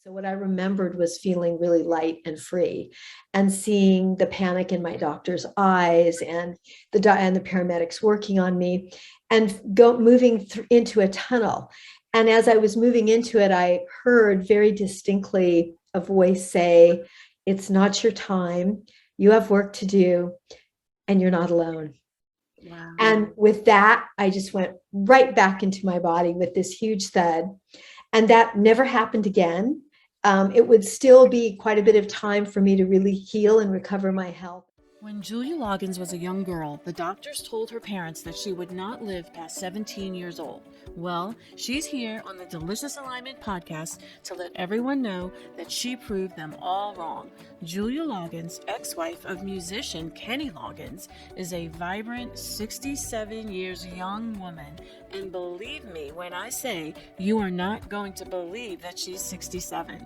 So what I remembered was feeling really light and free and seeing the panic in my doctor's eyes and the paramedics working on me and moving into a tunnel. And as I was moving into it, I heard very distinctly a voice say, "It's not your time. You have work to do and you're not alone." Wow. And with that, I just went right back into my body with this huge thud. And that never happened again. It would still be quite a bit of time for me to really heal and recover my health. When Julia Loggins was a young girl, the doctors told her parents that she would not live past 17 years old. Well, she's here on the Delicious Alignment podcast to let everyone know that she proved them all wrong. Julia Loggins, ex-wife of musician Kenny Loggins, is a vibrant 67 years young woman. And believe me when I say you are not going to believe that she's 67.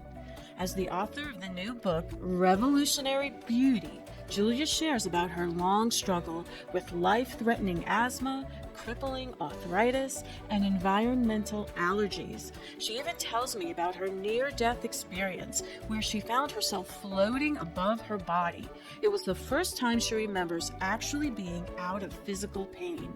As the author of the new book, Revolutionary Beauty, Julia shares about her long struggle with life-threatening asthma, crippling arthritis, and environmental allergies. She even tells me about her near-death experience where she found herself floating above her body. It was the first time she remembers actually being out of physical pain.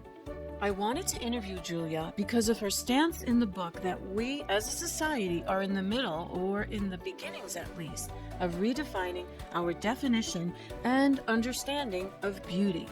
I wanted to interview Julia because of her stance in the book that we as a society are in the middle, or in the beginnings at least, of redefining our definition and understanding of beauty.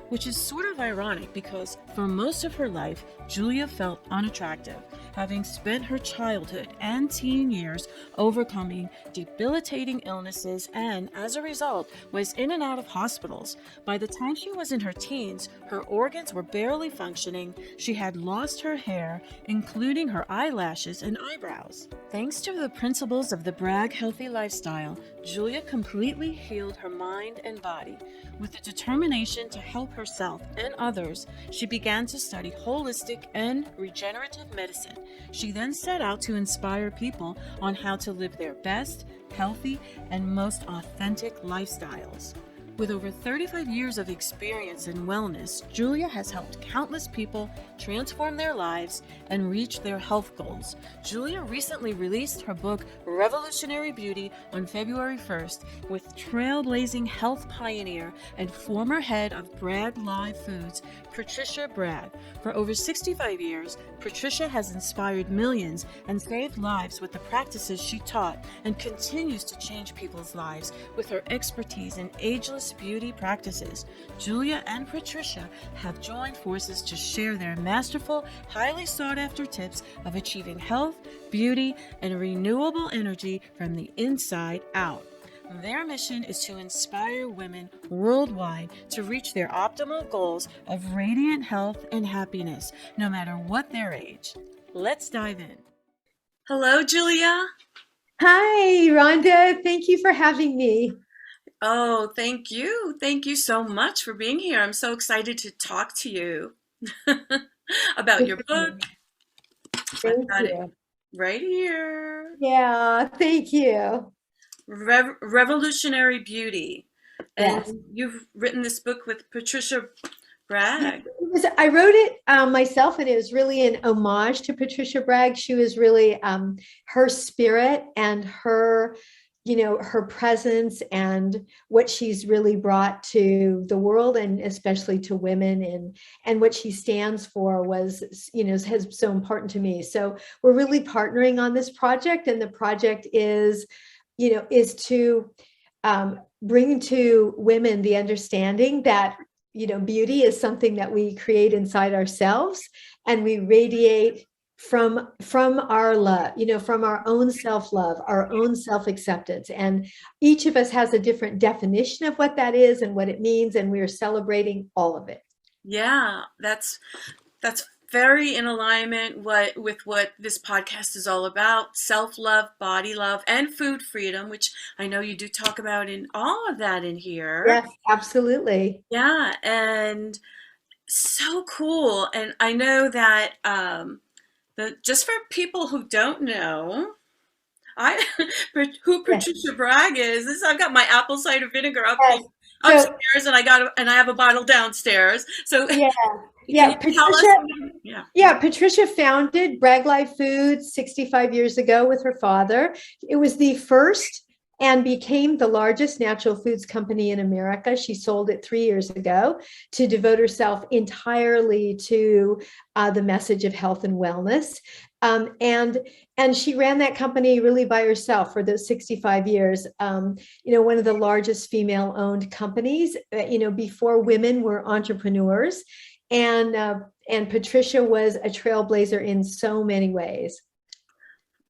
Which is sort of ironic because for most of her life, Julia felt unattractive, having spent her childhood and teen years overcoming debilitating illnesses and, as a result, was in and out of hospitals. By the time she was in her teens, her organs were barely functioning, she had lost her hair, including her eyelashes and eyebrows. Thanks to the principles of the Bragg Healthy Lifestyle, Julia completely healed her mind and body. With the determination to help herself and others, she began to study holistic and regenerative medicine. She then set out to inspire people on how to live their best, healthy, and most authentic lifestyles. With over 35 years of experience in wellness, Julia has helped countless people transform their lives and reach their health goals. Julia recently released her book, Revolutionary Beauty, on February 1st with trailblazing health pioneer and former head of Bragg Live Foods, Patricia Bragg. For over 65 years, Patricia has inspired millions and saved lives with the practices she taught, and continues to change people's lives with her expertise in ageless beauty practices. Julia and Patricia have joined forces to share their masterful, highly sought-after tips of achieving health, beauty, and renewable energy from the inside out. Their mission is to inspire women worldwide to reach their optimal goals of radiant health and happiness, no matter what their age. Let's dive in. Hello, Julia. Hi, Rhonda. Thank you for having me. Oh, thank you. Thank you so much for being here. I'm so excited to talk to you about Good your for book. you. I've Thank got it you. right here. Yeah, thank you. Revolutionary Beauty. And Yes. you've written this book with Patricia Bragg. I wrote it myself, and it was really an homage to Patricia Bragg. She was really her spirit and her, her presence and what she's really brought to the world, and especially to women, and what she stands for was, has so important to me. So we're really partnering on this project, and the project is to bring to women the understanding that beauty is something that we create inside ourselves, and we radiate from our love, from our own self-love, our own self-acceptance. And each of us has a different definition of what that is and what it means, and we are celebrating all of it. Yeah, that's very in alignment with what this podcast is all about: self-love, body love, and food freedom, which I know you do talk about in all of that in here. Yes, absolutely. Yeah, and so cool. And I know that just for people who don't know, I who Yes, Patricia Bragg is. I've got my apple cider vinegar up yes. here. So upstairs, and I have a bottle downstairs. So yeah, can you yeah, tell us? Patricia. Yeah. Yeah, Patricia founded Bragg Life Foods 65 years ago with her father. It was the first and became the largest natural foods company in America. She sold it 3 years ago to devote herself entirely to the message of health and wellness. Um, and and she ran that company really by herself for those 65 years. One of the largest female-owned companies. Before women were entrepreneurs, and Patricia was a trailblazer in so many ways.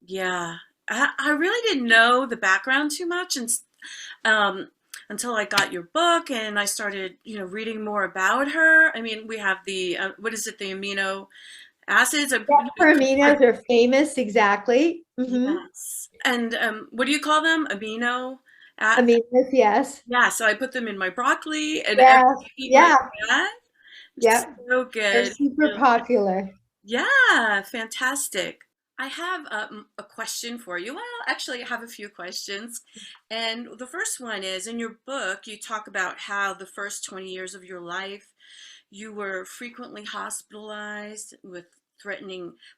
Yeah. I really didn't know the background too much, and um, until I got your book and I started, reading more about her. I mean, we have the what is it, the amino acids? Yeah, her aminos are famous, exactly. Yes. And what do you call them? Amino. Uh, Aminos, yes. yeah. So I put them in my broccoli, and every Yes, I eat more yeah, of that. It's yeah. so They're good. super popular. Yeah, fantastic. I have a question for you. Well, actually, I have a few questions. And the first one is, in your book, you talk about how the first 20 years of your life, you were frequently hospitalized with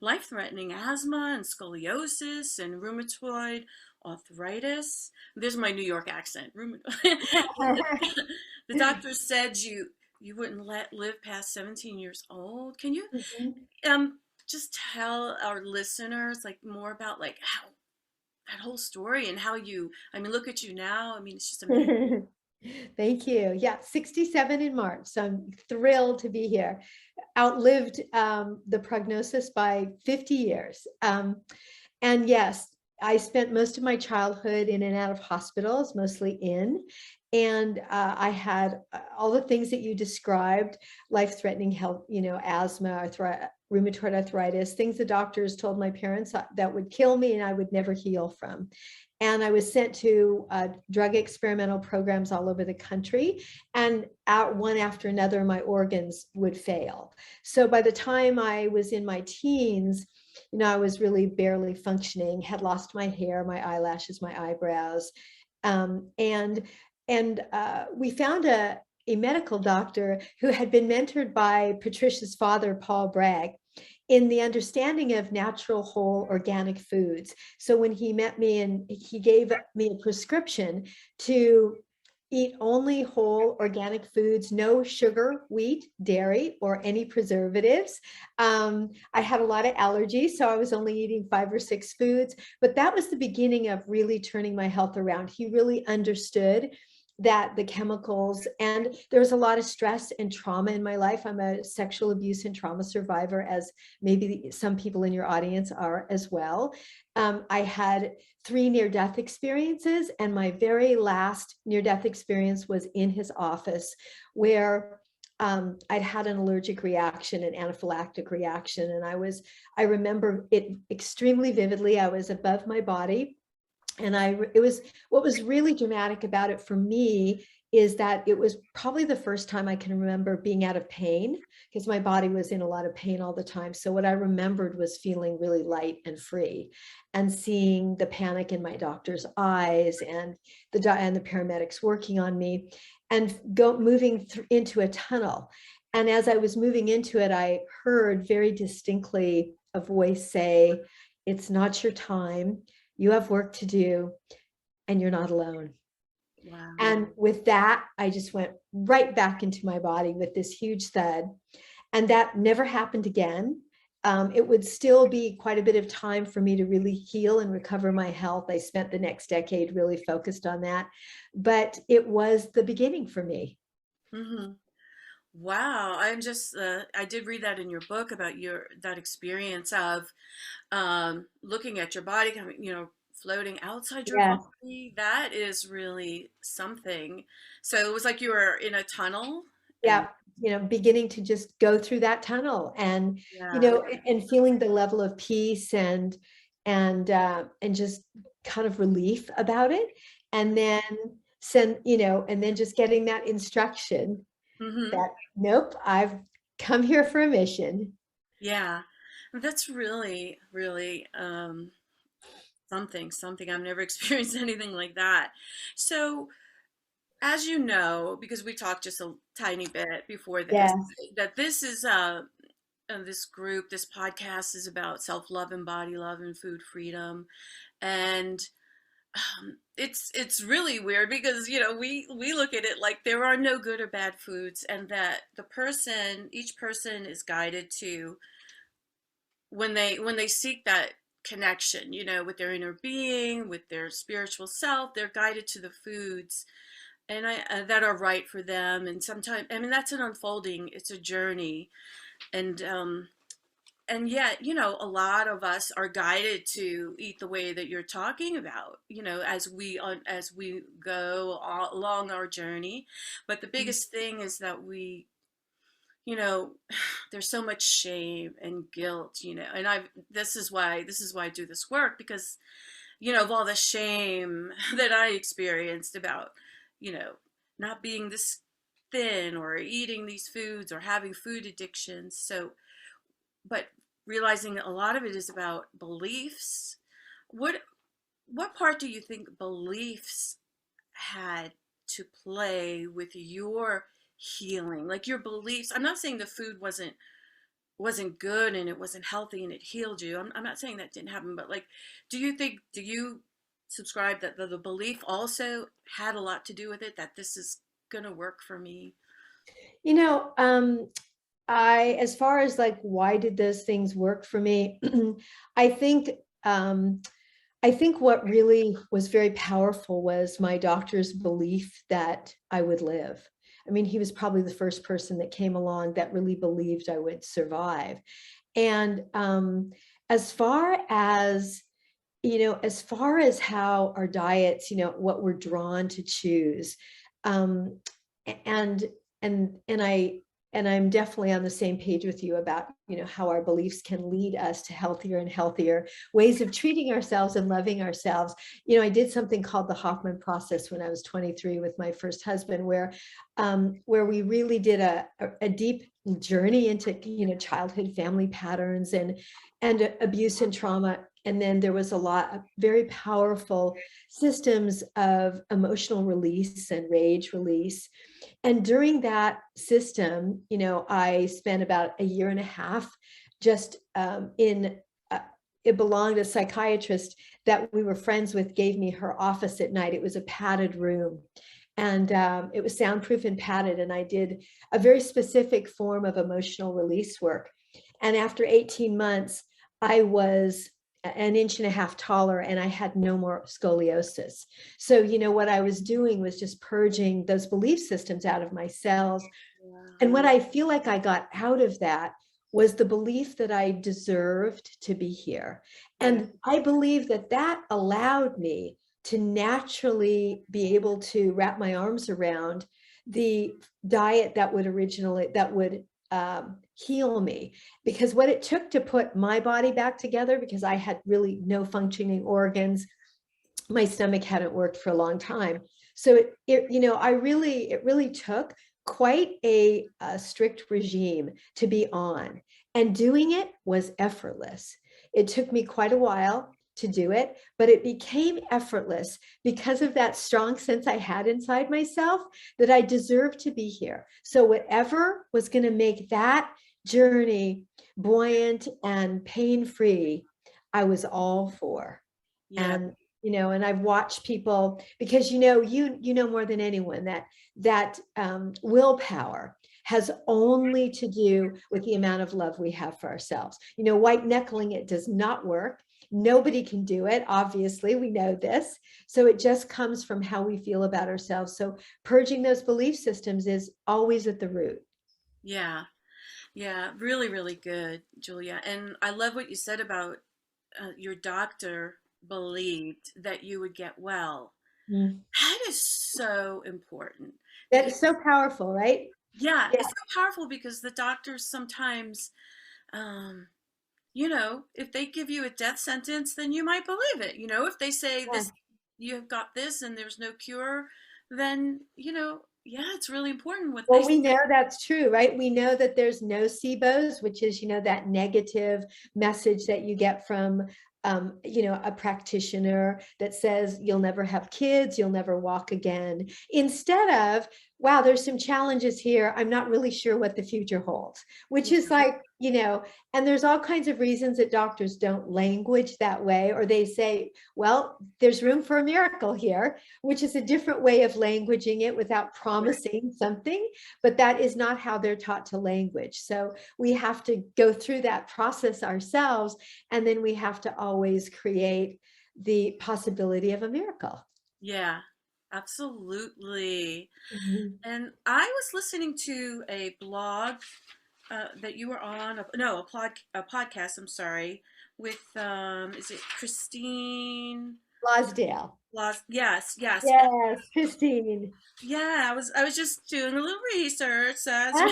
life-threatening asthma and scoliosis and rheumatoid arthritis. There's my New York accent. The doctor said you wouldn't live past 17 years old. Can you Mhm. um just tell our listeners like more about like how that whole story and how I mean, look at you now. I mean, it's just amazing. Thank you. Yeah, 67 in March. So I'm thrilled to be here. Outlived the prognosis by 50 years. And yes, I spent most of my childhood in and out of hospitals, mostly in. And I had all the things that you described, life-threatening health, asthma, rheumatoid arthritis, things the doctors told my parents that would kill me and I would never heal from. And I was sent to drug experimental programs all over the country. And one after another, my organs would fail. So by the time I was in my teens, I was really barely functioning, had lost my hair, my eyelashes, my eyebrows. And we found a medical doctor who had been mentored by Patricia's father, Paul Bragg, in the understanding of natural, whole, organic foods. So when he met me and he gave me a prescription to eat only whole organic foods, no sugar, wheat, dairy, or any preservatives. I had a lot of allergies, so I was only eating 5 or 6 foods, but that was the beginning of really turning my health around. He really understood that the chemicals, and there was a lot of stress and trauma in my life. I'm a sexual abuse and trauma survivor, as maybe some people in your audience are as well. I had 3 near-death experiences, and my very last near-death experience was in his office, where I'd had an allergic reaction, an anaphylactic reaction, and I remember it extremely vividly. I was above my body, and it was, what was really dramatic about it for me is that it was probably the first time I can remember being out of pain, because my body was in a lot of pain all the time. So what I remembered was feeling really light and free, and seeing the panic in my doctor's eyes, and the paramedics working on me, and moving into a tunnel. And as I was moving into it, I heard very distinctly a voice say, "It's not your time. You have work to do, and you're not alone." Wow. And with that, I just went right back into my body with this huge thud. And that never happened again. It would still be quite a bit of time for me to really heal and recover my health. I spent the next decade really focused on that. But it was the beginning for me. Hmm. Wow. I did read that in your book about that experience of looking at your body, kind of, floating outside your Yes. body. That is really something. So it was like you were in a tunnel and Yeah, beginning to just go through that tunnel, and yeah. and feeling the level of peace, and just kind of relief about it. And then and then just getting that instruction Hmm. that, nope, I've come here for a mission. Yeah. That's really, really something. I've never experienced anything like that. So as you know, because we talked just a tiny bit before this, Yes. that this is this group, this podcast is about self-love and body love and food freedom. And it's really weird because we look at it like there are no good or bad foods, and that each person is guided to, when they seek that connection, with their inner being, with their spiritual self, they're guided to the foods and I that are right for them. And sometimes, I mean, that's an unfolding, it's a journey. And yet, a lot of us are guided to eat the way that you're talking about, as we go along our journey. But the biggest thing is that you know there's so much shame and guilt, and I this is why I do this work, because of all the shame that I experienced about, you know not being this thin, or eating these foods, or having food addictions. But realizing a lot of it is about beliefs. What part do you think beliefs had to play with your healing? Like your beliefs. I'm not saying the food wasn't good and it wasn't healthy and it healed you. I'm not saying that didn't happen, but like, do you subscribe that the belief also had a lot to do with it, that this is gonna work for me? You know, as far as like, why did those things work for me? I think, um, I think what really was very powerful was my doctor's belief that I would live. I mean, he was probably the first person that came along that really believed I would survive. And as far as, as far as how our diets, what we're drawn to choose, um, and and I'm definitely on the same page with you about, how our beliefs can lead us to healthier and healthier ways of treating ourselves and loving ourselves. I did something called the Hoffman process when I was 23 with my first husband, where we really did a deep journey into, childhood family patterns and abuse and trauma. And then there was a lot of very powerful systems of emotional release and rage release. And during that system, I spent about a year and a half just it belonged, a psychiatrist that we were friends with gave me her office at night. It was a padded room, and it was soundproof and padded. And I did a very specific form of emotional release work. And after 18 months, I was an inch and a half taller, and I had no more scoliosis. So, what I was doing was just purging those belief systems out of my cells. Yeah. And what I feel like I got out of that was the belief that I deserved to be here. Right. And I believe that that allowed me to naturally be able to wrap my arms around the diet that would heal me. Because what it took to put my body back together, because I had really no functioning organs, my stomach hadn't worked for a long time. So it really took quite a strict regime to be on, and doing it was effortless. It took me quite a while to do it, but it became effortless because of that strong sense I had inside myself that I deserved to be here. So whatever was going to make that journey buoyant and pain-free, I was all for. Yeah. And and I've watched people, because you know more than anyone that willpower has only to do with the amount of love we have for ourselves. White knuckling it does not work. Nobody can do it. Obviously, we know this. So it just comes from how we feel about ourselves. So purging those belief systems is always at the root. Yeah. Yeah, really, really good, Julia. And I love what you said about your doctor believed that you would get well. Mm. That is so important because, That's so powerful, right? yeah, Yeah. it's so powerful because the doctors sometimes, um, if they give you a death sentence, then you might believe it. If they say Yeah. this, you've got this and there's no cure, then, yeah, it's really important what they Well, say. we know that's true, right? We know that there's nocebos, which is, that negative message that you get from a practitioner that says you'll never have kids, you'll never walk again, instead of, wow, there's some challenges here. I'm not really sure what the future holds, which is like, and there's all kinds of reasons that doctors don't language that way, or they say, well, there's room for a miracle here, which is a different way of languaging it without promising something, but that is not how they're taught to language. So we have to go through that process ourselves, and then we have to always create the possibility of a miracle. Yeah, absolutely. Mhm. And I was listening to a blog that you were on, no, a podcast, I'm sorry, with, is it Christine? Losdale. Yes, yes. Yes, Christine. Yeah, I was just doing a little research. Uh-huh.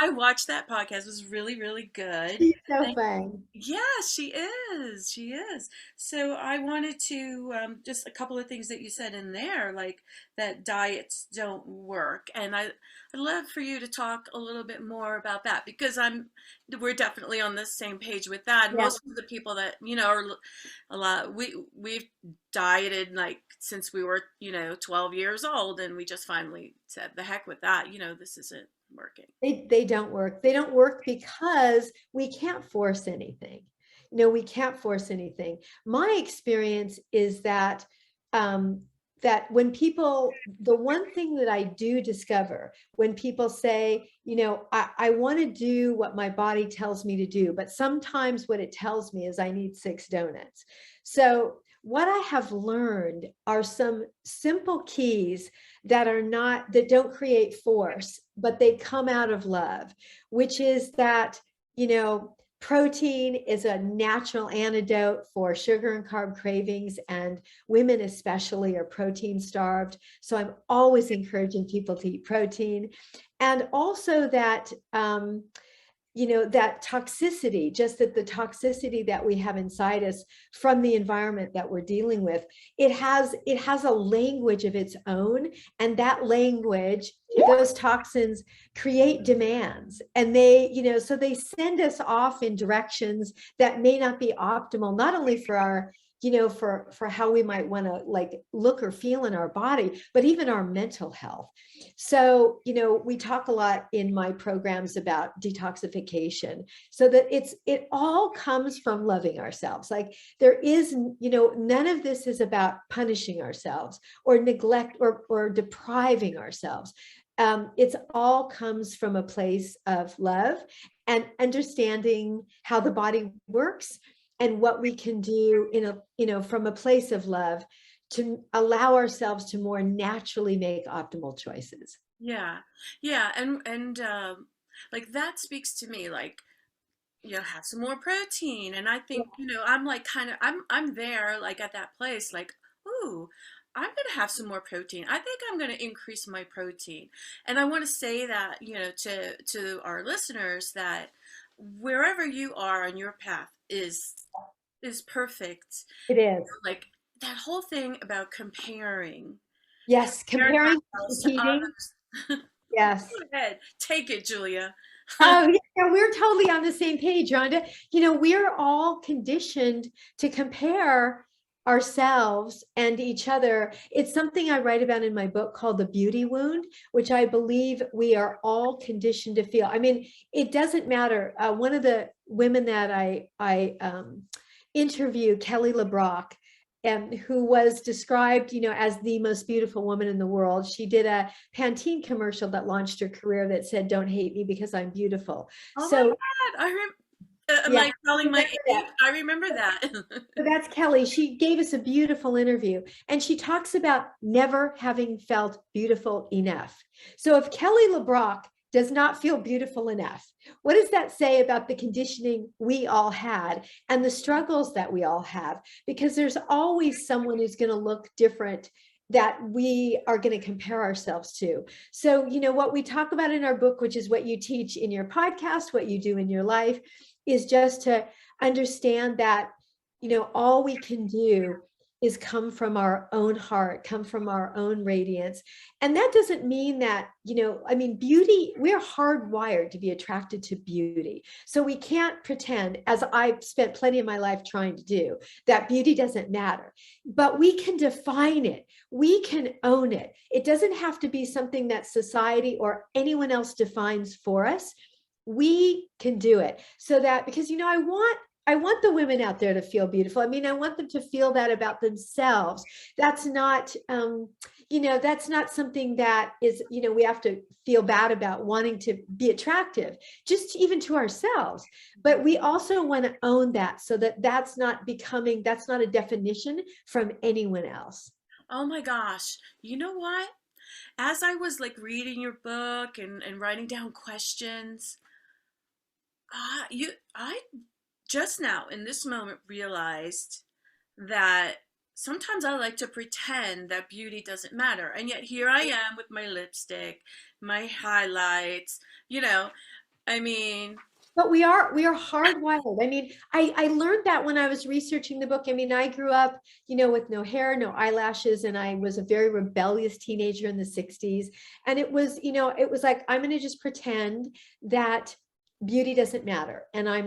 I watched that podcast. It was really, really good. She's so And fun. yeah, she is. She is. So I wanted to just a couple of things that you said in there, like that diets don't work, and I'd love for you to talk a little bit more about that because we're definitely on the same page with that. Yeah. Most of the people that are a lot we've dieted like since we were 12 years old, and we just finally said the heck with that. This isn't working. They don't work. They don't work because we can't force anything. We can't force anything. My experience is that that when people, the one thing that I do discover when people say, I want to do what my body tells me to do, but sometimes what it tells me is I need 6 donuts. So what I have learned are some simple keys that don't create force, but they come out of love, which is that, protein is a natural antidote for sugar and carb cravings, and women especially are protein starved. So I'm always encouraging people to eat protein. And also that, that toxicity, just that the toxicity that we have inside us from the environment that we're dealing with, it has a language of its own. And that language, those toxins create demands, and so they send us off in directions that may not be optimal, not only for our for how we might want to like look or feel in our body, but even our mental health. So, we talk a lot in my programs about detoxification, so that it all comes from loving ourselves. Like there is, none of this is about punishing ourselves or neglect or depriving ourselves. It's all comes from a place of love and understanding how the body works, and what we can do from a place of love to allow ourselves to more naturally make optimal choices. Yeah, yeah, and like that speaks to me. Like have some more protein, and I think I'm like kind of I'm there like at that place like ooh. I'm gonna have some more protein. I think I'm gonna increase my protein, and I want to say that to our listeners that wherever you are on your path is perfect. It is. Like that whole thing about Yes, comparing comparing, ourselves to competing. others. Yes. Go ahead, take it, Julia. Oh, yeah, we're totally on the same page, Rhonda. We're all conditioned to compare ourselves and each other. It's something I write about in my book called The Beauty Wound, which I believe we are all conditioned to feel. I mean, it doesn't matter. One of the women that I interviewed, Kelly LeBrock, who was described, as the most beautiful woman in the world. She did a Pantene commercial that launched her career that said, "Don't hate me because I'm beautiful." Oh my So God, am yeah, I telling my remember age? that. I remember that. So that's Kelly. She gave us a beautiful interview, and she talks about never having felt beautiful enough. So if Kelly LeBrock does not feel beautiful enough, what does that say about the conditioning we all had and the struggles that we all have? Because there's always someone who's going to look different that we are going to compare ourselves to. So, what we talk about in our book, which is what you teach in your podcast, what you do in your life, is just to understand that, all we can do is come from our own heart, come from our own radiance. And that doesn't mean that, I mean, beauty, we're hardwired to be attracted to beauty. So we can't pretend, as I've spent plenty of my life trying to do, that beauty doesn't matter. But we can define it. We can own it. It doesn't have to be something that society or anyone else defines for us. We can do it so that, because, I want the women out there to feel beautiful. I mean, I want them to feel that about themselves. That's not, that's not something that is, we have to feel bad about wanting to be attractive, just even to ourselves. But we also want to own that so that that's not a definition from anyone else. Oh my gosh. You know what? As I was like reading your book and writing down questions, I just now in this moment realized that sometimes I like to pretend that beauty doesn't matter. And yet here I am with my lipstick, my highlights, you know, I mean, But we are hardwired. I mean, I learned that when I was researching the book. I mean, I grew up, with no hair, no eyelashes, and I was a very rebellious teenager in the 60s. And it was like, I'm going to just pretend that beauty doesn't matter. And I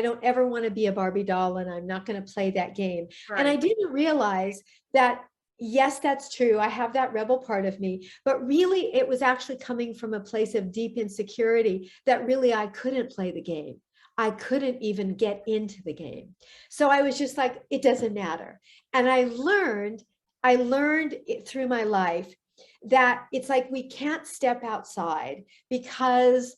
don't ever want to be a Barbie doll, and I'm not going to play that game. And I right. didn't realize that, yes, that's true. I have that rebel part of me, but really it was actually coming from a place of deep insecurity that really I couldn't play the game. I couldn't even get into the game. So I was just like, it doesn't matter. And I learned it through my life that it's like we can't step outside because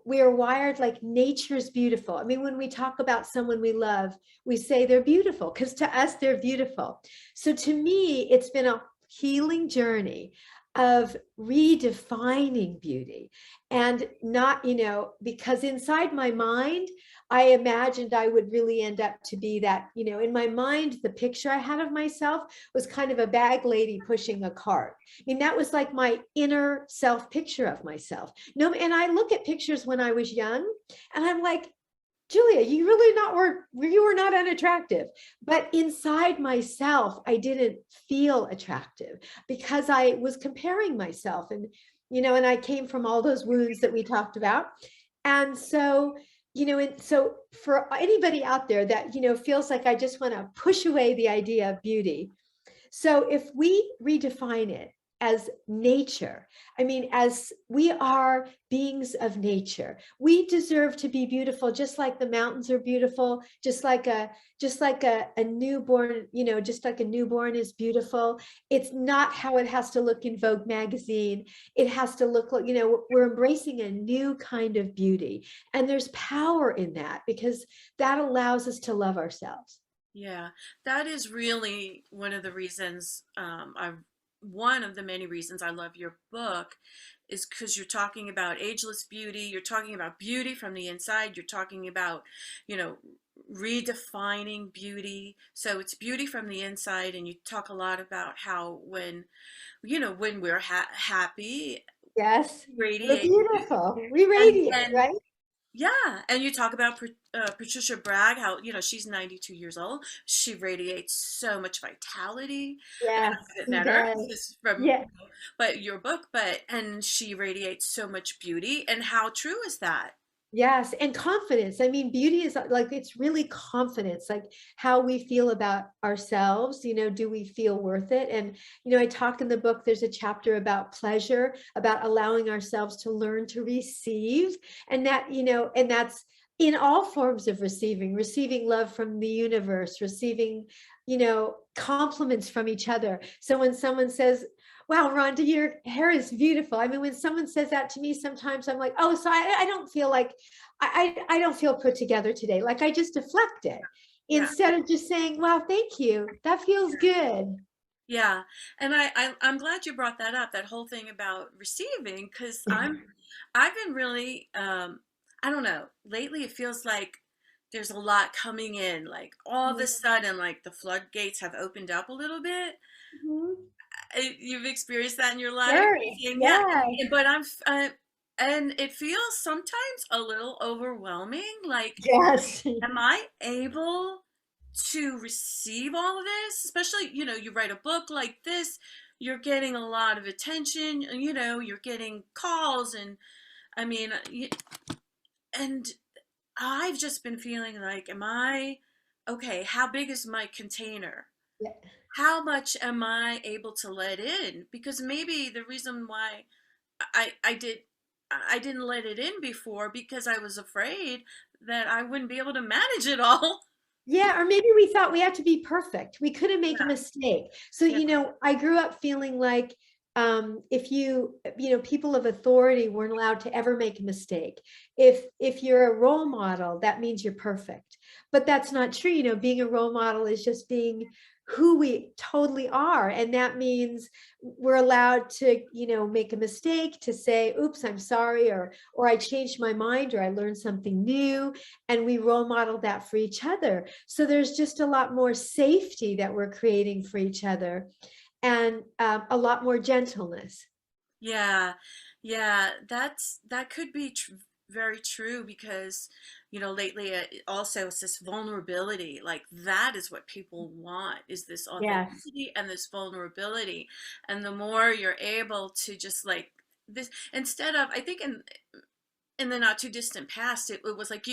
we are wired like nature's beautiful. I mean, when we talk about someone we love, we say they're beautiful because to us, they're beautiful. So to me, it's been a healing journey of redefining beauty and not, because inside my mind, I imagined I would really end up to be that, in my mind, the picture I had of myself was kind of a bag lady pushing a cart. I mean, that was like my inner self picture of myself. No, and I look at pictures when I was young and I'm like, Julia, you were not unattractive. But inside myself, I didn't feel attractive because I was comparing myself. And I came from all those wounds that we talked about. And so, and so for anybody out there that, feels like I just want to push away the idea of beauty. So if we redefine it as nature, I mean, as we are beings of nature, we deserve to be beautiful, just like the mountains are beautiful, just like a newborn, just like a newborn is beautiful. It's not how it has to look in Vogue magazine. It has to look like, we're embracing a new kind of beauty. And there's power in that because that allows us to love ourselves. Yeah, that is really one of the many reasons I love your book is because you're talking about ageless beauty, you're talking about beauty from the inside, you're talking about, you know, redefining beauty. So it's beauty from the inside, and you talk a lot about how when we're happy, Yes, we're radiate, beautiful. We and radiate, then right? yeah, and you talk about Patricia Bragg, how she's 92 years old. She radiates so much vitality, and Yes, I haven't she met her does. just from Yeah. but your book, but and she radiates so much beauty. And how true is that? Yes, and confidence. I mean, beauty is like it's really confidence, like how we feel about ourselves. Do we feel worth it? And I talk in the book, there's a chapter about pleasure, about allowing ourselves to learn to receive, and and that's in all forms of receiving love from the universe, receiving, compliments from each other. So when someone says, wow, Rhonda, your hair is beautiful. I mean, when someone says that to me, sometimes I'm like, oh, so I don't feel like I don't feel put together today. Like I just deflect it Yeah. instead of just saying, wow, thank you. That feels good. Yeah, and I'm glad you brought that up, that whole thing about receiving, because I've been really I don't know, lately it feels like there's a lot coming in, like all of a sudden, like the floodgates have opened up a little bit. Mhm. You've experienced that in your life? Very, You're saying, yeah, yes, but and it feels sometimes a little overwhelming. Like, yes. am I able? to receive all of this, especially, you write a book like this, you're getting a lot of attention, you're getting calls, and I mean, and I've just been feeling like, am I okay? How big is my container? Yeah. How much am I able to let in? Because maybe the reason why I did I didn't let it in before because I was afraid that I wouldn't be able to manage it all. Yeah, or maybe we thought we had to be perfect. We couldn't make a Yeah, mistake. So, yeah, I grew up feeling like if people of authority weren't allowed to ever make a mistake. If you're a role model, that means you're perfect. But that's not true. Being a role model is just being who we totally are. And that means we're allowed to, make a mistake, to say, oops, I'm sorry, or I changed my mind, or I learned something new. And we role model that for each other. So there's just a lot more safety that we're creating for each other, and a lot more gentleness. yeah, yeah. That could be very true because, lately also it's this vulnerability. Like that is what people want, is this Yes. authenticity and this vulnerability. And the more you're able to just like this, instead of, I think in the not too distant past, it was like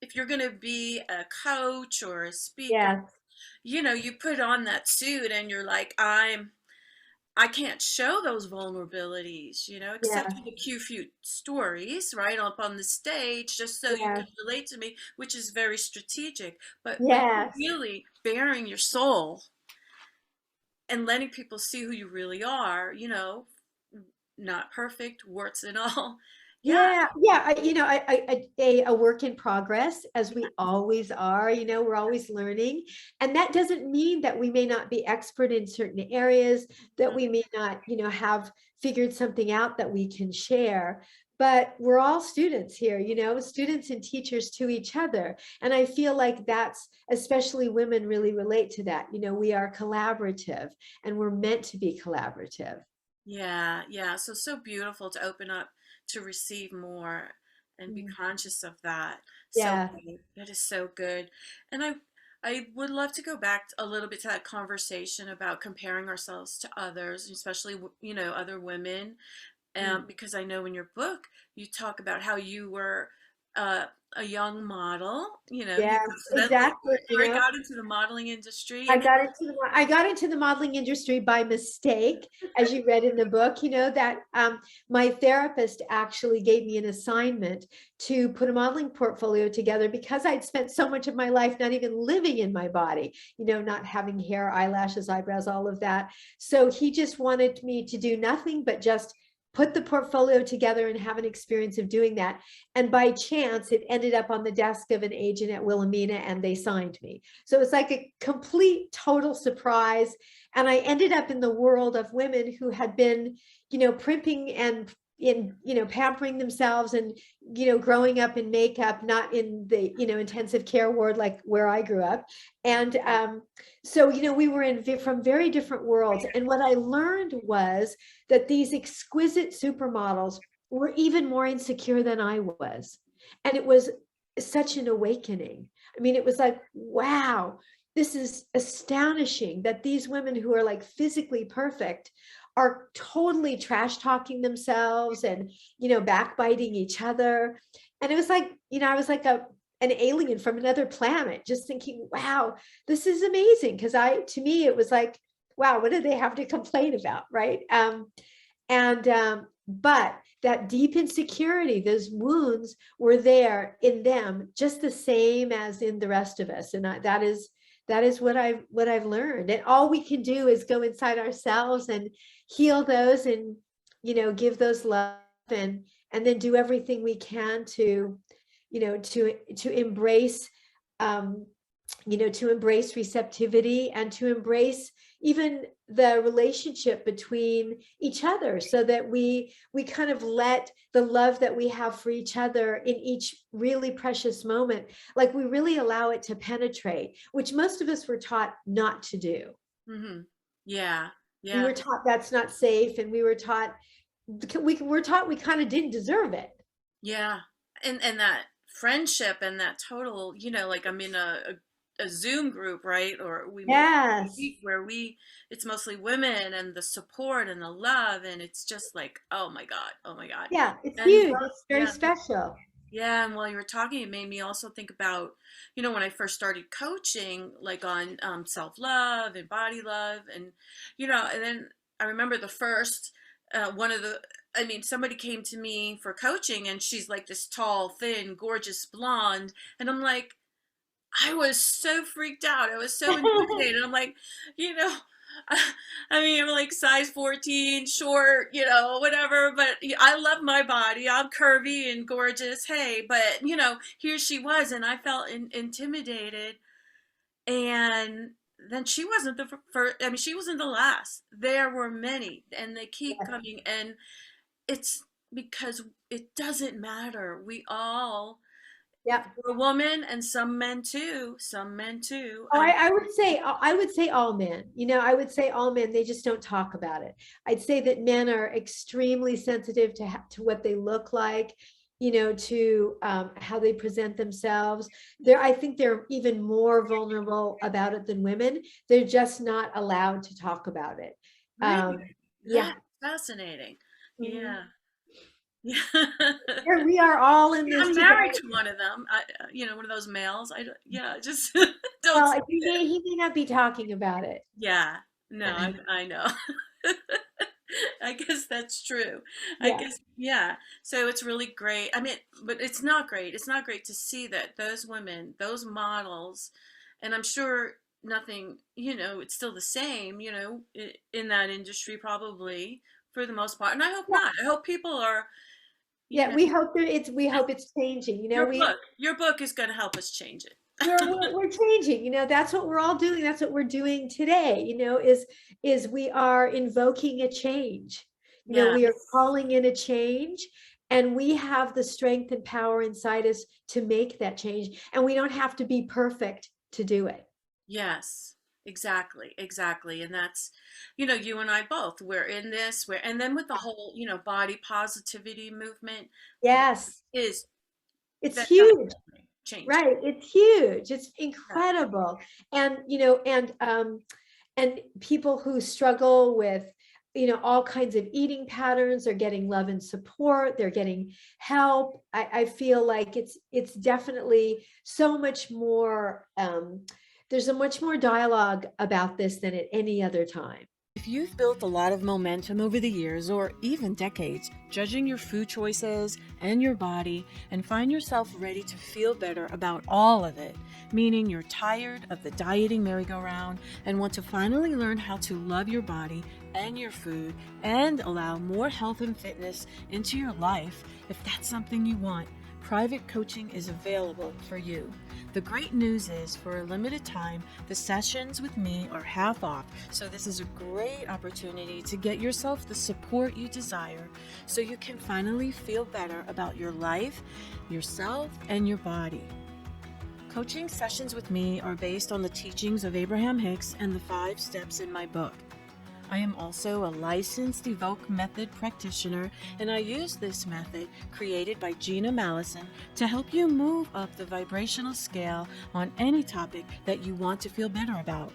if you're going to be a coach or a speaker, Yes. you put on that suit and you're like, I can't show those vulnerabilities, except Yes. for the cute stories, right, up on the stage, just so you can Yes. relate to me, which is very strategic. But when you're Yes. really bearing your soul and letting people see who you really are, not perfect, warts and all. Yeah, Yeah, yeah. A work in progress, as we always are. We're always learning, and that doesn't mean that we may not be expert in certain areas, that we may not, have figured something out that we can share. But we're all students here, students and teachers to each other. And I feel like that's, especially women really relate to that. We are collaborative, and we're meant to be collaborative. yeah, yeah. So beautiful to open up to receive more and be Mm. conscious of that. So Yeah. good. That is so good. And I would love to go back a little bit to that conversation about comparing ourselves to others, especially other women, Mm. because I know in your book you talk about how you were uh, a young model. You Yes, accidentally exactly. got into the modeling industry, I and got into the modeling industry by mistake, as you read in the book. That my therapist actually gave me an assignment to put a modeling portfolio together because I'd spent so much of my life not even living in my body, not having hair, eyelashes, eyebrows, all of that. So he just wanted me to do nothing but just put the portfolio together and have an experience of doing that. And by chance, it ended up on the desk of an agent at Wilhelmina, and they signed me. So it's like a complete total surprise. And I ended up in the world of women who had been, primping and pampering themselves, and, growing up in makeup, not in the, intensive care ward like where I grew up. And so, we were from very different worlds. And what I learned was that these exquisite supermodels were even more insecure than I was. And it was such an awakening. I mean, it was like, wow, this is astonishing that these women who are like physically perfect are totally trash talking themselves, and, backbiting each other. And it was like, I was like an alien from another planet, just thinking, wow, this is amazing. Because to me, it was like, wow, what do they have to complain about? Right. And but that deep insecurity, those wounds were there in them just the same as in the rest of us. And that is what I've learned. And all we can do is go inside ourselves and heal those, and, give those love, and then do everything we can to, to embrace, um, to embrace receptivity, and to embrace even the relationship between each other, so that we kind of let the love that we have for each other in each really precious moment, like we really allow it to penetrate, which most of us were taught not to do. hmm, yeah, We yeah. were taught that's not safe, and we were taught we kind of didn't deserve it. Yeah. And that friendship and that total, like I'm in a Zoom group, right? Or we meet a Yes. week where it's mostly women and the support and the love, and it's just like, oh my God, oh my God. Yeah, it's And huge. It's very yeah, special. yeah, and while you were talking, it made me also think about, when I first started coaching, like on self-love and body love, and then I remember the first one of the, I mean, somebody came to me for coaching, and she's like this tall, thin, gorgeous blonde, and I'm like, I was so freaked out. I was so intimidated. I'm like, you know, I mean, I'm like size 14, short, whatever, but I love my body. I'm curvy and gorgeous. Hey, but, here she was, and I felt intimidated. And then she wasn't the first, I mean, she wasn't the last. There were many, and they keep coming. And it's because it doesn't matter. We all, Yeah. a woman, and some men too. Oh, And I would say all men. I would say all men. They just don't talk about it. I'd say that men are extremely sensitive to what they look like, to how they present themselves. I think they're even more vulnerable about it than women. They're just not allowed to talk about it. really, Yeah. that's fascinating. Mhm. Yeah. Yeah. We are all in this I'm together. married to one of them. One of those males. Yeah, just don't Well, say it. he may not be talking about it. Yeah. No, I know. I guess that's true. I Yeah. guess, yeah. So it's really great. I mean, but it's not great. It's not great to see that those women, those models, and I'm sure nothing, it's still the same, in that industry probably for the most part. And I hope Yeah. not. I hope people are, you Yeah, know, we hope it's changing. your book is going to help us change it. We're changing. That's what we're all doing. That's what we're doing today. Is we are invoking a change. Yeah. We are calling in a change, and we have the strength and power inside us to make that change. And we don't have to be perfect to do it. Yes, exactly, exactly. And that's, you and I both, we're in this, and then with the whole, body positivity movement, that Yes, is, it's that huge. definitely changed. Right. It's huge. It's Yeah. incredible. And, and people who struggle with, all kinds of eating patterns are getting love and support. They're getting help. I feel like it's definitely so much more, there's a much more dialogue about this than at any other time. If you've built a lot of momentum over the years or even decades, judging your food choices and your body, and find yourself ready to feel better about all of it, meaning you're tired of the dieting merry-go-round and want to finally learn how to love your body and your food and allow more health and fitness into your life, if that's something you want, private coaching is available for you. The great news is, for a limited time, the sessions with me are half off, so this is a great opportunity to get yourself the support you desire so you can finally feel better about your life, yourself, and your body. Coaching sessions with me are based on the teachings of Abraham Hicks and the 5 steps in my book. I am also a licensed Evoke Method practitioner, and I use this method, created by Gina Mallison, to help you move up the vibrational scale on any topic that you want to feel better about.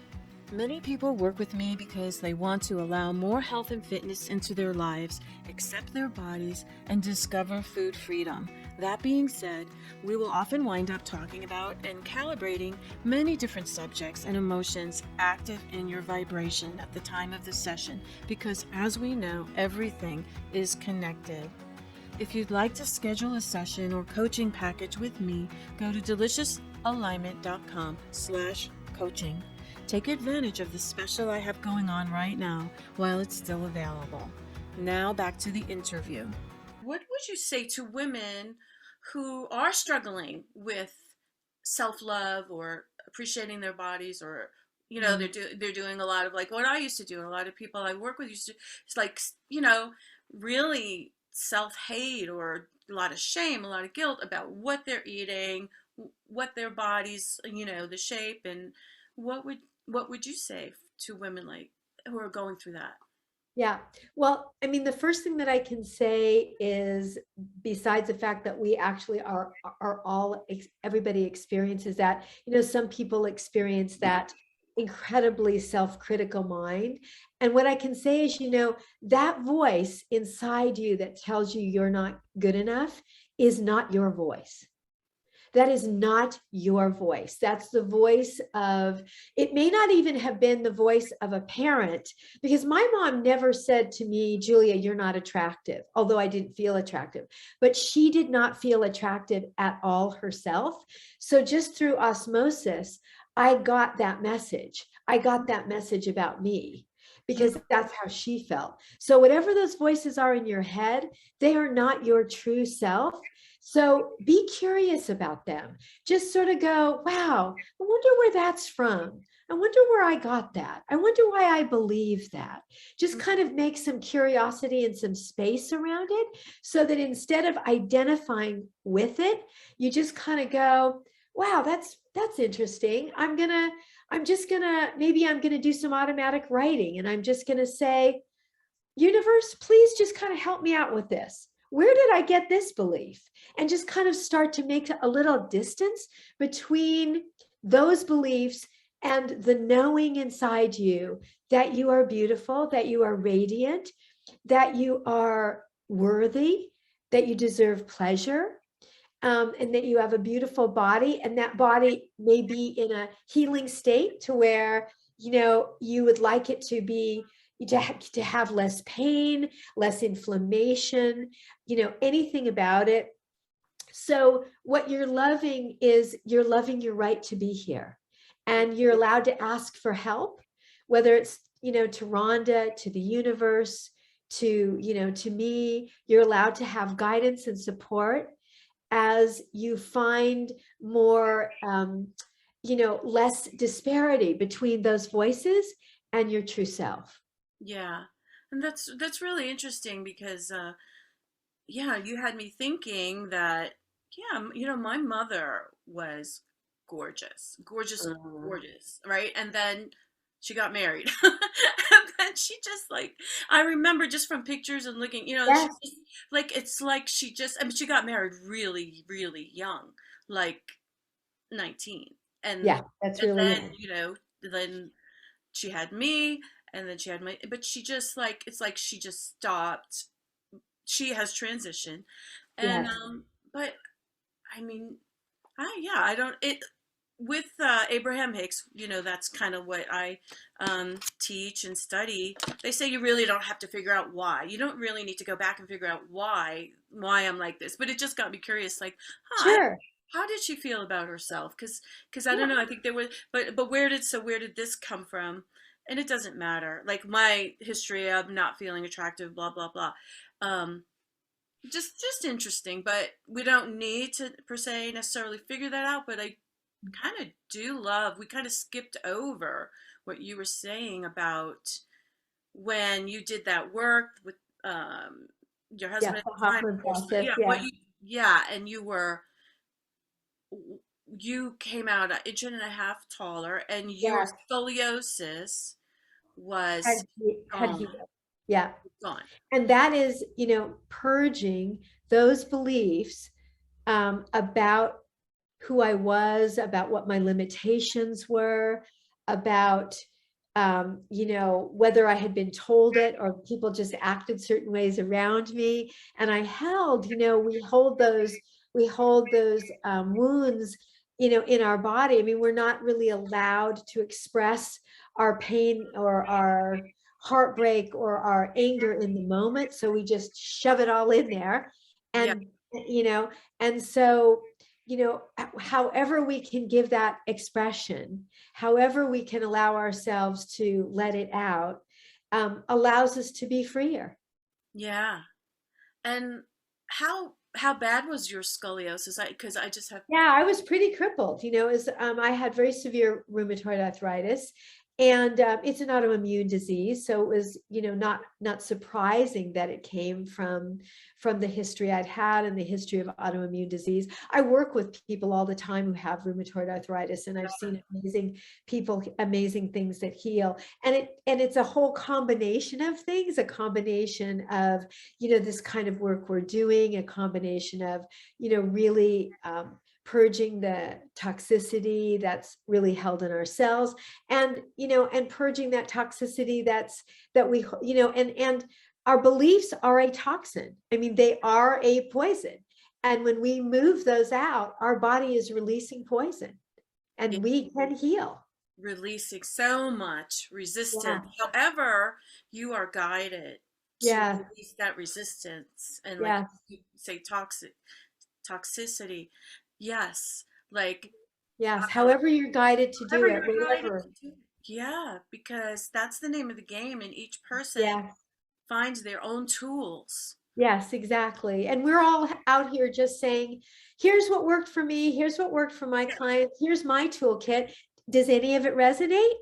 Many people work with me because they want to allow more health and fitness into their lives, accept their bodies, and discover food freedom. That being said, we will often wind up talking about and calibrating many different subjects and emotions active in your vibration at the time of the session, because as we know, everything is connected. If you'd like to schedule a session or coaching package with me, go to deliciousalignment.com/coaching. Take advantage of the special I have going on right now while it's still available. Now back to the interview. What would you say to women who are struggling with self-love or appreciating their bodies, or Mm. they're doing a lot of like what I used to do, and a lot of people I work with used to, it's like, really self-hate or a lot of shame, a lot of guilt about what they're eating, what their bodies, the shape, and what would what would you say to women like who are going through that? Yeah. Well, I mean, the first thing that I can say is, besides the fact that we actually are all everybody experiences that, some people experience that incredibly self-critical mind. And what I can say is, that voice inside you that tells you you're not good enough is not your voice. That is not your voice. That's the voice of, it may not even have been the voice of a parent, because my mom never said to me, Julia, you're not attractive, although I didn't feel attractive, but she did not feel attractive at all herself. So just through osmosis, I got that message. I got that message about me because that's how she felt. So whatever those voices are in your head, they are not your true self. So be curious about them. Just sort of go, wow, I wonder where that's from. I wonder where I got that. I wonder why I believe that. Just kind of make some curiosity and some space around it so that instead of identifying with it, you just kind of go, wow, that's interesting. Maybe I'm gonna do some automatic writing, and I'm just gonna say, universe, please just kind of help me out with this. Where did I get this belief? And just kind of start to make a little distance between those beliefs and the knowing inside you that you are beautiful, that you are radiant, that you are worthy, that you deserve pleasure, and that you have a beautiful body, and that body may be in a healing state to where you would like it to be, to have less pain, less inflammation, anything about it. So what you're loving is, you're loving your right to be here, and you're allowed to ask for help, whether it's to Rhonda, to the universe, to me. You're allowed to have guidance and support as you find more, less disparity between those voices and your true self. Yeah. And that's really interesting because yeah, you had me thinking that, yeah, my mother was gorgeous, gorgeous, Uh, gorgeous, right? And then she got married. And then she just like, I remember just from pictures and looking, she yes, just, like, it's like she just, I mean, she got married really, really young, like 19. yeah, And, that's and really then, it. then she had me, and then she had but she just like, it's like she just stopped. She has transitioned. And Yes, but I mean, yeah, I don't it with Abraham Hicks, that's kind of what I teach and study. They say you really don't have to figure out why. You don't really need to go back and figure out why I'm like this. But it just got me curious, like, sure. how did she feel about herself? Because I Yeah, don't know. I think there was, but where did this come from? And it doesn't matter. Like my history of not feeling attractive, blah blah blah. Um, just interesting, but we don't need to per se necessarily figure that out. But I kind of do love, we kind of skipped over what you were saying about when you did that work with your yeah, husband at the the time, Hoffman process. yeah, Yeah, yeah, and you came out an inch and a half taller, and your yeah, scoliosis was had gone, healed. Yeah, gone. and that is, purging those beliefs about who I was, about what my limitations were, about whether I had been told it or people just acted certain ways around me. And I held, we hold those wounds, in our body. I mean, we're not really allowed to express our pain or our heartbreak or our anger in the moment. So we just shove it all in there. Yeah, And, you know, and so, however we can give that expression, however we can allow ourselves to let it out, allows us to be freer. yeah. And how bad was your scoliosis? Because I just have. Yeah, I was pretty crippled. As I had very severe rheumatoid arthritis, And it's an autoimmune disease, so it was, not surprising that it came from the history I'd had and the history of autoimmune disease. I work with people all the time who have rheumatoid arthritis, and I've seen amazing things that heal. And it's a whole combination of things, a combination of, this kind of work we're doing, a combination of, really purging the toxicity that's really held in our cells, and purging that toxicity that we, and our beliefs are a toxin. I mean, they are a poison. And when we move those out, our body is releasing poison Yeah, and we can heal. releasing so much Yeah. resistance. However, you are guided to Yeah. release that resistance and, like Yeah. you say, toxicity. Yes, like Yes. However you're guided to do however it, you're guided whatever. to do it. Yeah, because that's the name of the game, and each person Yeah. finds their own tools. Yes, exactly. And we're all out here just saying, here's what worked for me. Here's what worked for my Yeah. clients. Here's my toolkit. Does any of it resonate?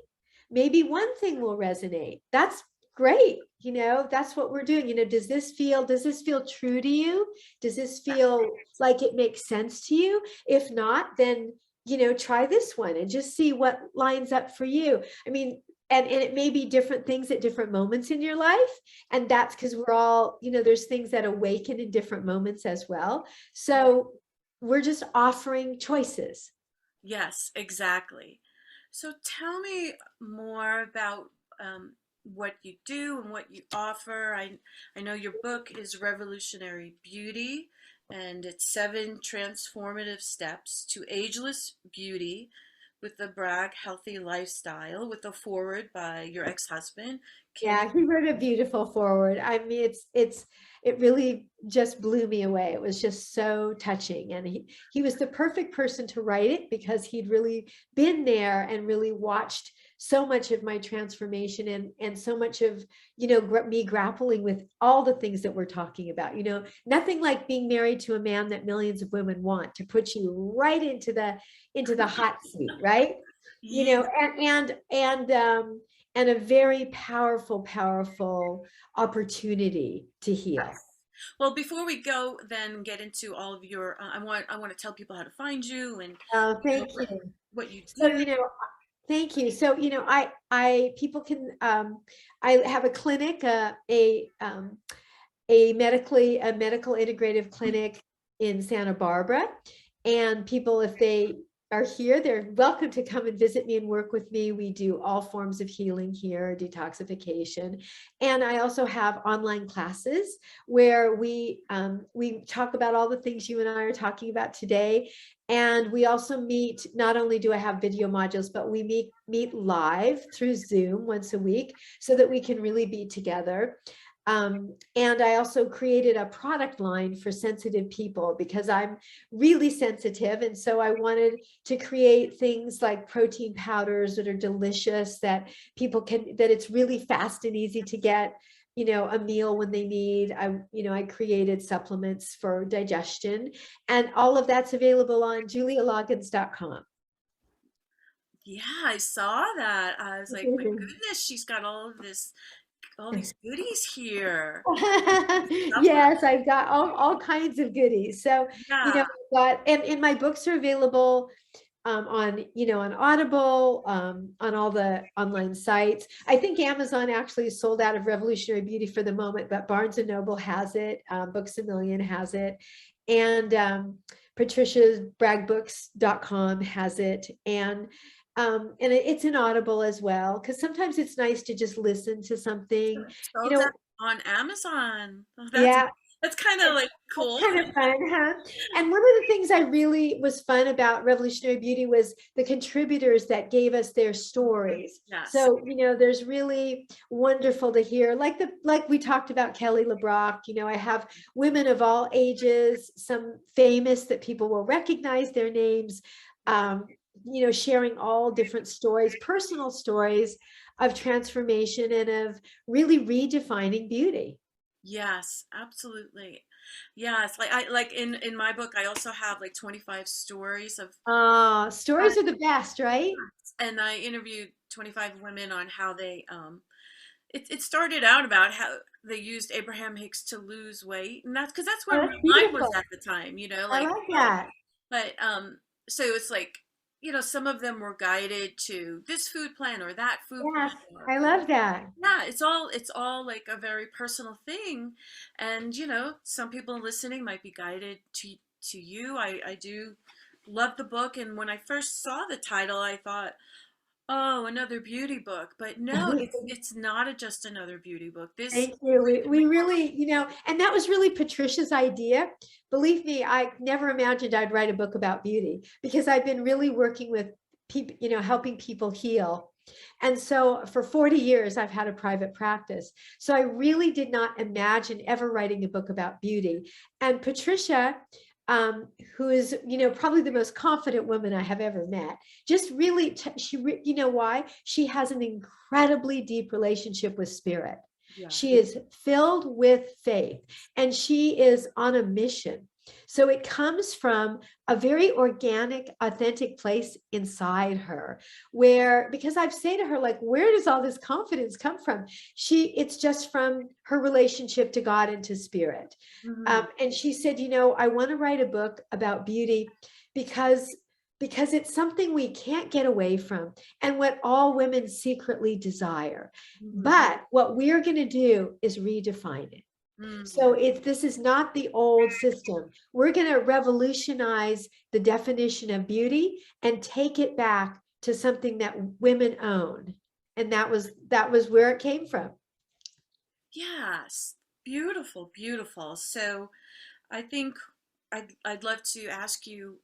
Maybe one thing will resonate. That's great. That's what we're doing. Does this feel true to you? Does this feel like it makes sense to you? If not, then, try this one and just see what lines up for you. I mean, and it may be different things at different moments in your life. And that's because we're all, there's things that awaken in different moments as well. So we're just offering choices. Yes, exactly. So tell me more about what you do and what you offer. I know your book is Revolutionary Beauty, and it's 7 transformative steps to ageless beauty with the Bragg Healthy Lifestyle, with a foreword by your ex-husband, Kenny. Yeah, he wrote a beautiful forward. I mean, it really just blew me away. It was just so touching. And he was the perfect person to write it because he'd really been there and really watched so much of my transformation and so much of, me grappling with all the things that we're talking about. Nothing like being married to a man that millions of women want to put you right into the hot seat, right? You Yeah. know, and a very powerful, powerful opportunity to heal. Well, before we go, then get into all of your, I want to tell people how to find you and Oh, thank you. what you So, do. thank you. So, people can, I have a clinic, a medical integrative clinic in Santa Barbara. And people, if they are here, they're welcome to come and visit me and work with me. We do all forms of healing here, detoxification. And I also have online classes where we talk about all the things you and I are talking about today. And we also meet, not only do I have video modules, but we meet live through Zoom once a week so that we can really be together. And I also created a product line for sensitive people because I'm really sensitive. And so I wanted to create things like protein powders that are delicious, that it's really fast and easy to get, a meal when they need. I created supplements for digestion, and all of that's available on julialoggins.com. Yeah, I saw that. I was like, my goodness, she's got all these goodies here. Supplements. Yes, I've got all kinds of goodies. So, Yeah. I've got, and my books are available on Audible, on all the online sites. I think Amazon actually sold out of Revolutionary Beauty for the moment, but Barnes and Noble has it. Books A Million has it. And patriciabragbooks.com has it. And it's an Audible as well, because sometimes it's nice to just listen to something, So you know, that on Amazon. Oh, yeah, that's kind of like that's cool. kind of fun, huh? And one of the things I really was fun about Revolutionary Beauty was the contributors that gave us their stories. Yes. So, there's really wonderful to hear, like we talked about Kelly LeBrock. I have women of all ages, some famous that people will recognize their names, sharing all different stories, personal stories of transformation and of really redefining beauty. Yes, absolutely. Yeah, it's like I like in my book I also have like 25 stories of Stories are the best, right? and I interviewed 25 women on how they it started out about how they used Abraham Hicks to lose weight, and that's because that's Oh, where my that's mind was beautiful. at the time, you know, I like like that. but so it's like, you know, some of them were guided to this food plan or that food Yes, plan or I love that. yeah, it's all like a very personal thing, and you know, some people listening might be guided to you. I do love the book, and when I first saw the title, I thought, oh, another beauty book. But no, it's not just another beauty book. This Thank you. We really, and that was really Patricia's idea. Believe me, I never imagined I'd write a book about beauty because I've been really working with people, helping people heal. And so for 40 years, I've had a private practice. So I really did not imagine ever writing a book about beauty. And Patricia, who is, probably the most confident woman I have ever met, just really, you know why? She has an incredibly deep relationship with spirit. yeah. She is filled with faith and she is on a mission. So it comes from a very organic, authentic place inside her where, because I've said to her, like, where does all this confidence come from? It's just from her relationship to God and to spirit. Hmm. And she said, I want to write a book about beauty because it's something we can't get away from and what all women secretly desire. Hmm. But what we're going to do is redefine it. So this is not the old system. We're going to revolutionize the definition of beauty and take it back to something that women own. And that was where it came from. Yes, beautiful, beautiful. So I think I'd love to ask you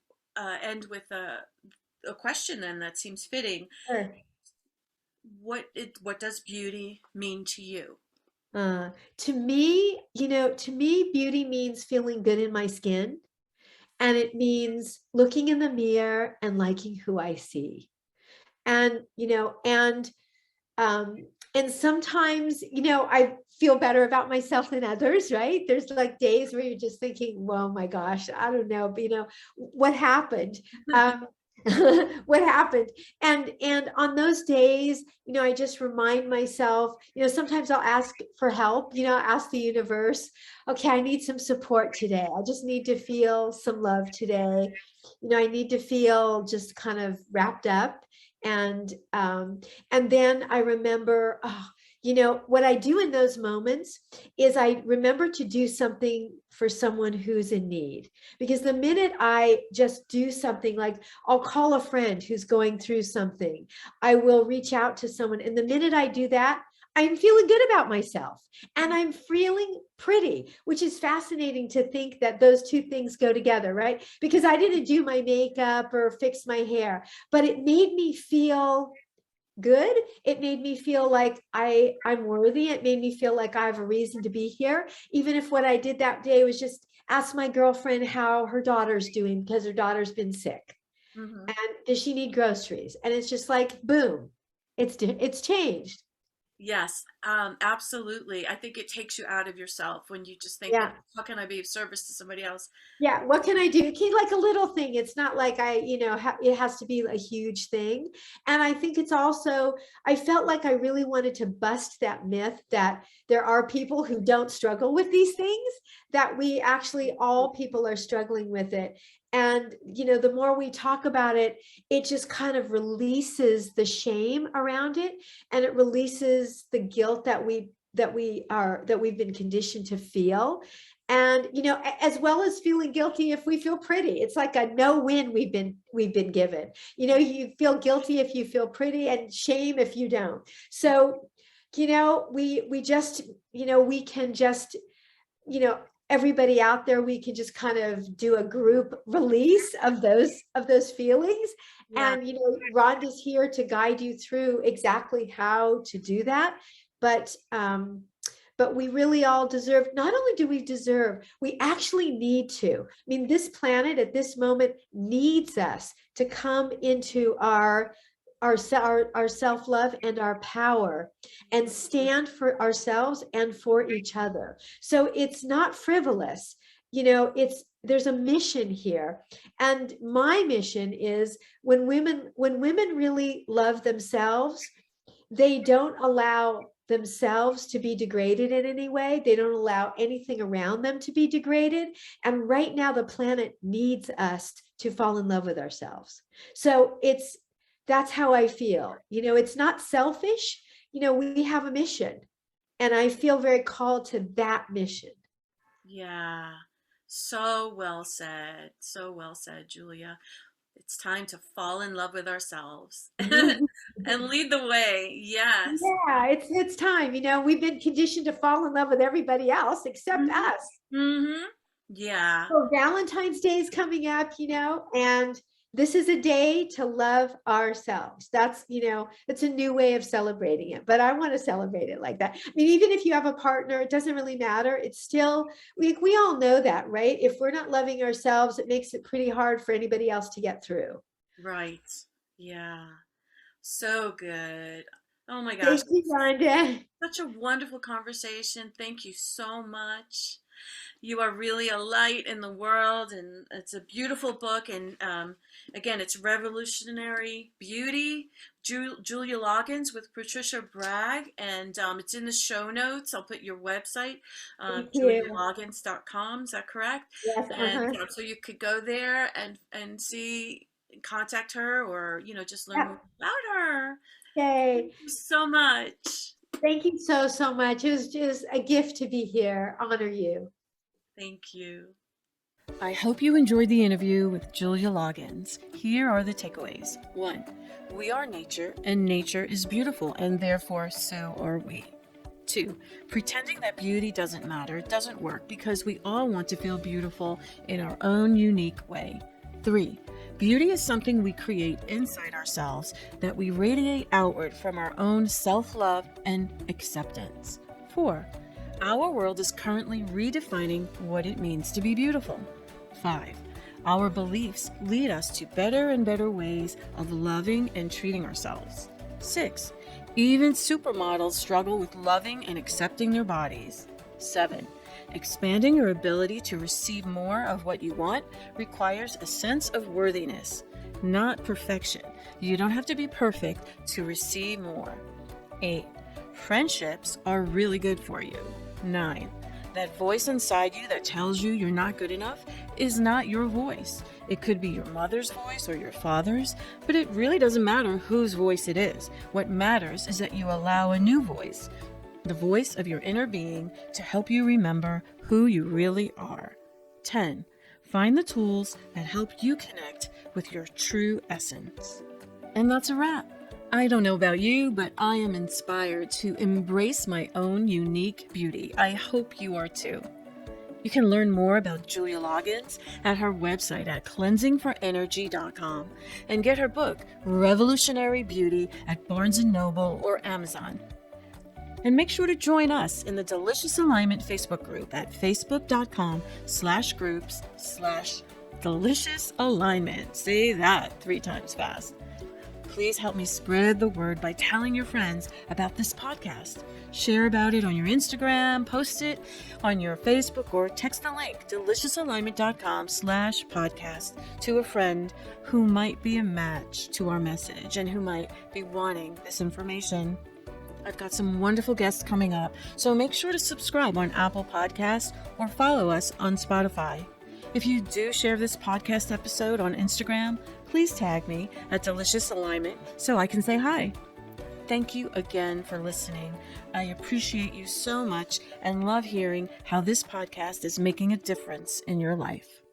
end with a question then that seems fitting. Sure. What does beauty mean to you? To me, beauty means feeling good in my skin, and it means looking in the mirror and liking who I see. And, um, and sometimes, I feel better about myself than others, right? There's like days where you're just thinking, well, my gosh, I don't know, but what happened? Um, what happened? And on those days, I just remind myself, sometimes I'll ask for help, ask the universe, okay, I need some support today. I just need to feel some love today. I need to feel just kind of wrapped up. And then I remember, what I do in those moments is I remember to do something for someone who's in need. Because the minute I just do something, like I'll call a friend who's going through something, I will reach out to someone. And the minute I do that, I'm feeling good about myself and I'm feeling pretty, which is fascinating to think that those two things go together, right? Because I didn't do my makeup or fix my hair, but it made me feel good. It made me feel like I'm worthy. It made me feel like I have a reason to be here, even if what I did that day was just ask my girlfriend how her daughter's doing because her daughter's been sick Hmm. and does she need groceries, and it's just like boom, it's changed. Yes, absolutely. I think it takes you out of yourself when you just think, oh, Yeah. how can I be of service to somebody else? Yeah, what can I do? Okay, like a little thing. It's not like it has to be a huge thing. And I think it's also, I felt like I really wanted to bust that myth that there are people who don't struggle with these things, that we actually, all people are struggling with it. And, the more we talk about it, it just kind of releases the shame around it, and it releases the guilt that we've been conditioned to feel. And as well as feeling guilty if we feel pretty. It's like a no win we've been given. You feel guilty if you feel pretty and shame if you don't. So we just we can just everybody out there, we can just kind of do a group release of those feelings. Yeah. And Rhonda's here to guide you through exactly how to do that. But we really all deserve, not only do we deserve, we actually need to. I mean, this planet at this moment needs us to come into our self-love and our power and stand for ourselves and for each other. So it's not frivolous there's a mission here. And my mission is when women really love themselves, they don't allow themselves to be degraded in any way. They don't allow anything around them to be degraded. And right now, the planet needs us to fall in love with ourselves. So that's how I feel. It's not selfish. We have a mission, and I feel very called to that mission. Yeah. So well said. So well said, Julia. It's time to fall in love with ourselves and lead the way. Yes. Yeah, it's time. We've been conditioned to fall in love with everybody else except Mm-hmm. us. Mm-hmm. Yeah. So Valentine's Day is coming up, and this is a day to love ourselves. It's a new way of celebrating it, but I want to celebrate it like that. I mean, even if you have a partner, it doesn't really matter. It's still, we all know that, right? If we're not loving ourselves, it makes it pretty hard for anybody else to get through. Right. Yeah. So good. Oh my gosh. Thank you, Rhonda. Such a wonderful conversation. Thank you so much. You are really a light in the world, and it's a beautiful book. And again, it's Revolutionary Beauty, Julia Loggins with Patricia Bragg, and it's in the show notes. I'll put your website, Thank you. julialoggins.com. Is that correct? Yes, And so you could go there and see, contact her, or just learn Yep. more about her. Okay. Thank you so much. Thank you so, so much. It was just a gift to be here. Honor you. Thank you. I hope you enjoyed the interview with Julia Loggins. Here are the takeaways. 1. We are nature, and nature is beautiful, and therefore so are we. 2. Pretending that beauty doesn't matter doesn't work, because we all want to feel beautiful in our own unique way. 3. Beauty is something we create inside ourselves that we radiate outward from our own self-love and acceptance. 4. Our world is currently redefining what it means to be beautiful. 5. Our beliefs lead us to better and better ways of loving and treating ourselves. 6. Even supermodels struggle with loving and accepting their bodies. 7. Expanding your ability to receive more of what you want requires a sense of worthiness, not perfection. You don't have to be perfect to receive more. 8. Friendships are really good for you. 9. That voice inside you that tells you you're not good enough is not your voice. It could be your mother's voice or your father's, but it really doesn't matter whose voice it is. What matters is that you allow a new voice, the voice of your inner being, to help you remember who you really are. 10. Find the tools that help you connect with your true essence. And that's a wrap. I don't know about you, but I am inspired to embrace my own unique beauty. I hope you are too. You can learn more about Julia Loggins at her website at cleansingforenergy.com and get her book, Revolutionary Beauty, at Barnes & Noble or Amazon. And make sure to join us in the Delicious Alignment Facebook group at facebook.com/groups/Delicious Alignment. Say that 3 times fast. Please help me spread the word by telling your friends about this podcast. Share about it on your Instagram, post it on your Facebook, or text the link deliciousalignment.com/podcast to a friend who might be a match to our message and who might be wanting this information. I've got some wonderful guests coming up, so make sure to subscribe on Apple Podcasts or follow us on Spotify. If you do share this podcast episode on Instagram, please tag me at Delicious Alignment so I can say hi. Thank you again for listening. I appreciate you so much and love hearing how this podcast is making a difference in your life.